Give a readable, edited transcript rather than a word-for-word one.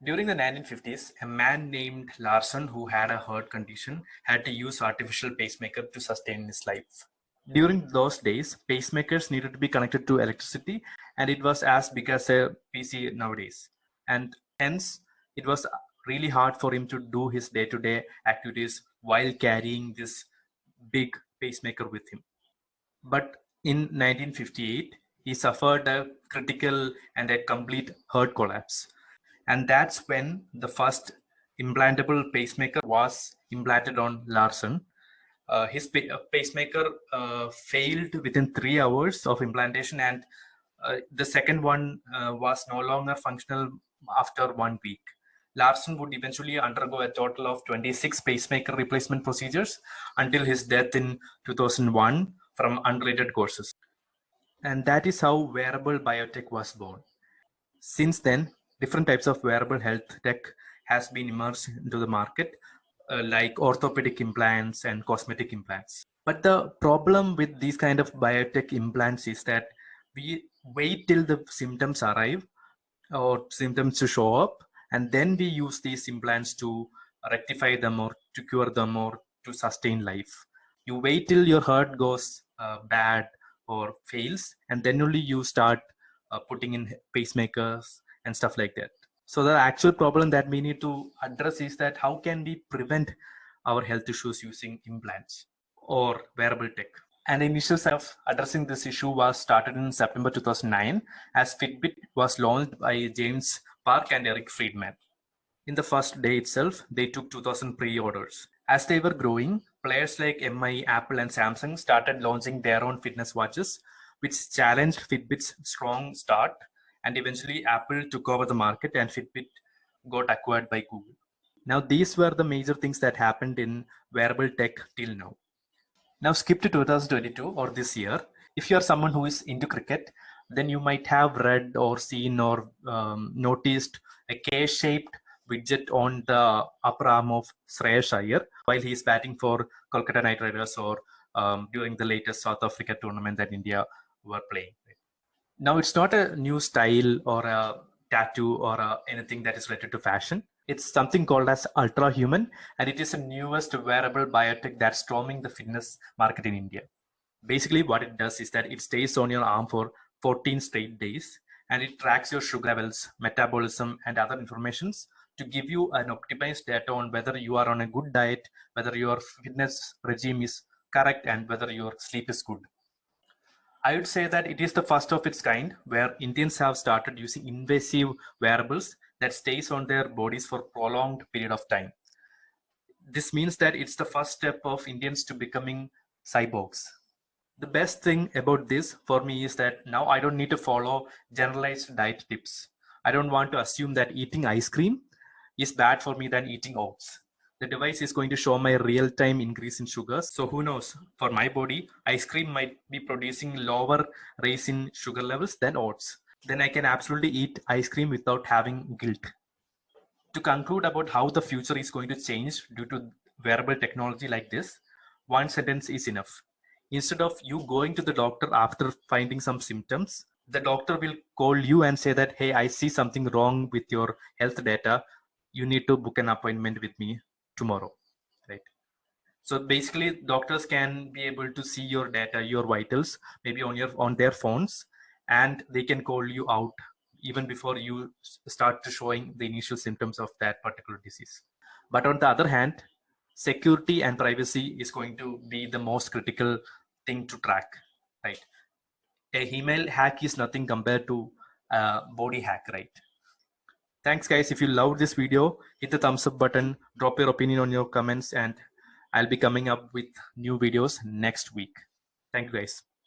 During the 1950s, a man named Larson, who had a heart condition, had to use artificial pacemaker to sustain his life. During those days, pacemakers needed to be connected to electricity, and it was as big as a PC nowadays. And hence, it was really hard for him to do his day-to-day activities while carrying this big pacemaker with him. But in 1958, he suffered a critical and a complete heart collapse. And that's when the first implantable pacemaker was implanted on Larson. His pacemaker failed within 3 hours of implantation, and the second one was no longer functional after 1 week. Larson would eventually undergo a total of 26 pacemaker replacement procedures until his death in 2001 from unrelated causes. And that is how Wearable BioTech was born. Since then, different types of wearable health tech has been emerged into the market, like orthopedic implants and cosmetic implants. But the problem with these kind of biotech implants is that we wait till the symptoms arrive or symptoms to show up, and then we use these implants to rectify them or to cure them or to sustain life. You wait till your heart goes bad or fails, and then only you start putting in pacemakers and stuff like that. So the actual problem that we need to address is that how can we prevent our health issues using implants or wearable tech? And the initial step of addressing this issue was started in September 2009 as Fitbit was launched by James Park and Eric Friedman. In the first day itself, they took 2,000 pre-orders. As they were growing, players like MI, Apple, and Samsung started launching their own fitness watches, which challenged Fitbit's strong start. And eventually, Apple took over the market and Fitbit got acquired by Google. Now, these were the major things that happened in wearable tech till now. Now, skip to 2022 or this year. If you are someone who is into cricket, then you might have read or seen or noticed a K-shaped widget on the upper arm of Shreyas Iyer while he is batting for Kolkata Knight Riders or during the latest South Africa tournament that India were playing. Now, it's not a new style or a tattoo or anything that is related to fashion. It's something called as Ultrahuman, and it is the newest wearable biotech that's storming the fitness market in India. Basically, what it does is that it stays on your arm for 14 straight days, and it tracks your sugar levels, metabolism, and other informations to give you an optimized data on whether you are on a good diet, whether your fitness regime is correct, and whether your sleep is good. I would say that it is the first of its kind where Indians have started using invasive wearables that stays on their bodies for prolonged period of time. This means that it's the first step of Indians to becoming cyborgs. The best thing about this for me is that now I don't need to follow generalized diet tips. I don't want to assume that eating ice cream is bad for me than eating oats. The device is going to show my real-time increase in sugars. So who knows, for my body, ice cream might be producing lower rise in sugar levels than oats. Then I can absolutely eat ice cream without having guilt. To conclude about how the future is going to change due to wearable technology like this, one sentence is enough. Instead of you going to the doctor after finding some symptoms, the doctor will call you and say that, hey, I see something wrong with your health data. You need to book an appointment with me tomorrow, right? So basically, doctors can be able to see your data, your vitals, maybe on their phones, and they can call you out even before you start to showing the initial symptoms of that particular disease. But on the other hand, security and privacy is going to be the most critical thing to track, right? A email hack is nothing compared to a body hack, right? Thanks guys. If you loved this video, hit the thumbs up button, drop your opinion on your comments, and I'll be coming up with new videos next week. Thank you guys.